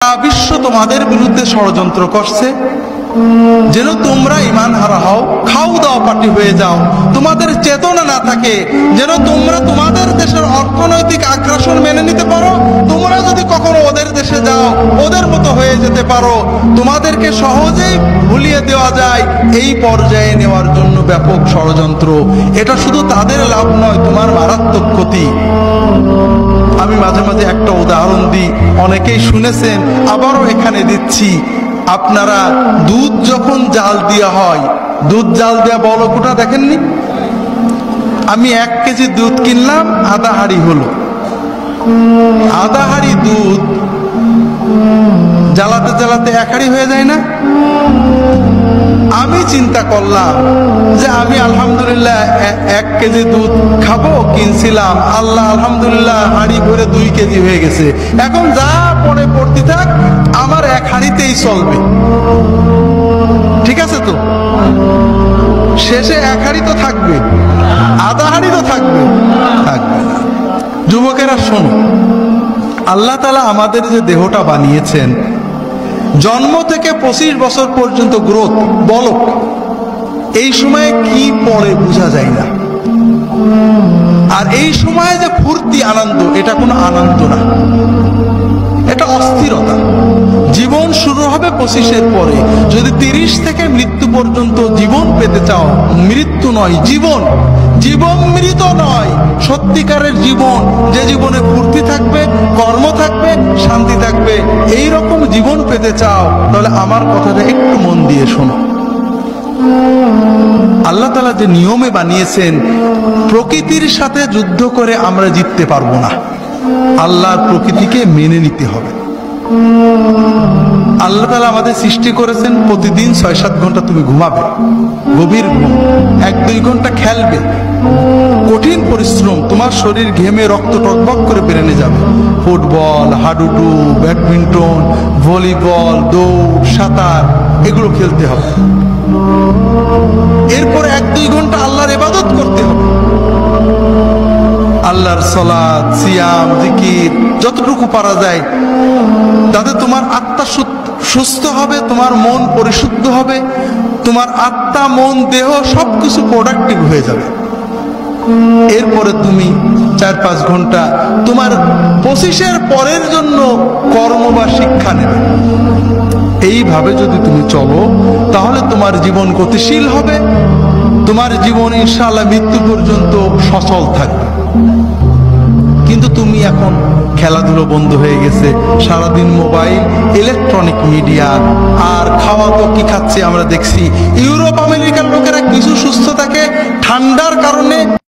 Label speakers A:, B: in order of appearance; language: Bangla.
A: সারা বিশ্ব তোমাদের বিরুদ্ধে ষড়যন্ত্র করছে যেন তোমরা ঈমান হারা হও, খাও দাও পার্টি হয়ে যাও, তোমাদের চেতনা না থাকে, যেন তোমরা তোমাদের দেশের অর্থনৈতিক আগ্রাসন মেনে নিতে পারো। তোমরা যদি কখনো ওদের দেশে যাও, ওদের মতো হয়ে যেতে পারো, তোমাদেরকে সহজেই ভুলিয়ে দেওয়া যায়, এই পর্যায়ে নেওয়ার জন্য ব্যাপক ষড়যন্ত্র। এটা শুধু তাদের লাভ নয়, তোমার মারাত্মক ক্ষতি। আমি মাঝে মাঝে একটা উদাহরণ দিই, অনেকেই শুনেছেন, আবারও এখানে দিচ্ছি। আপনারা দুধ যখন জাল দেওয়া হয়, দুধ জাল দেওয়া বলকোটা দেখেননি? আমি 1 কেজি দুধ কিনলাম, আধা হাঁড়ি হলো। আধা হাঁড়ি দুধ জ্বালাতে জ্বালাতে 1 হাঁড়ি হয়ে যায় না? আমি চিন্তা করলাম যে আমি আলহামদুলিল্লাহ 1 কেজি দুধ খাবো, কিনছিলাম, আল্লাহ আলহামদুলিল্লাহ হাঁড়ি ভরে 2 কেজি হয়ে গেছে। এখন যা পরে পড়তে থাক, আমার 1 হাঁড়িতেই চলবে। ঠিক আছে তো? শেষে 1 হাঁড়ি তো থাকবে, আধা হাঁড়ি তো থাকবে থাকবে না। যুবকেরা শোনো, আল্লাহ তাআলা আমাদের যে দেহটা বানিয়েছেন, জন্ম থেকে 25 বছর পর্যন্ত গ্রোথ, বলক, এই সময়ে কি পড়ে বোঝা যায় না। আর এই সময়ে যে ফুর্তি আনন্দ, এটা কোনো আনন্দ না, এটা অস্থিরতা। জীবন শুরু হবে 25-এর পরে। যদি 30 থেকে মৃত্যু পর্যন্ত জীবন পেতে চাও, মৃত্যু নয় জীবন, জীবন মৃত নয়, সত্যিকারের জীবন, যে জীবনে ফুর্তি থাকবে, কর্ম থাকবে, শান্তি থাকবে, এই রকম জীবন পেতে চাও, তাহলে আমার কথাটা একটু মন দিয়ে শোনো। আল্লাহ তাআলা যে নিয়মে বানিয়েছেন, প্রকৃতির সাথে যুদ্ধ করে আমরা জিততে পারবো না। আল্লাহর প্রকৃতিকে মেনে নিতে হবে। আল্লাহ তাআলা আমাদের সৃষ্টি করেছেন, প্রতিদিন 6-7 ঘন্টা তুমি ঘুমাবে, গভীর ঘুম, 1-2 ঘন্টা খেলবে, কঠিন পরিশ্রম, তোমার শরীর ঘেমে রক্ত টকবক করে বেরেনে যাবে। ফুটবল, হাডুডু, ব্যাডমিন্টন, ভলিবল, দৌড়, সাঁতার, এগুলো খেলতে হবে। এরপর 1-2 ঘন্টা আল্লাহর ইবাদত করতে হবে। আল্লাহর সালাত, সিয়াম, জিকির যতটুকু পারা যায়, তাতে তোমার আত্মা সুস্থ হবে, তোমার মন পরিশুদ্ধ হবে, তোমার আত্মা, মন, দেহ সবকিছু প্রোডাক্টিভ হয়ে যাবে। এরপরে তুমি 4-5 ঘন্টা তোমার 25-এর পরের জন্য কর্ম বা শিক্ষা নেবে। এইভাবে যদি তুমি চলো, তাহলে তোমার জীবন গতিশীল হবে, তোমার জীবন ইনশাআল্লাহ মৃত্যু পর্যন্ত সচল থাকবে। কিন্তু তুমি এখন খেলাধুলো বন্ধ হয়ে গেছে, সারাদিন মোবাইল, ইলেকট্রনিক মিডিয়া, আর খাওয়া তো কি খাচ্ছে আমরা দেখছি। ইউরোপ আমেরিকার লোকেরা কিছু সুস্থ থাকে ঠান্ডার কারণে,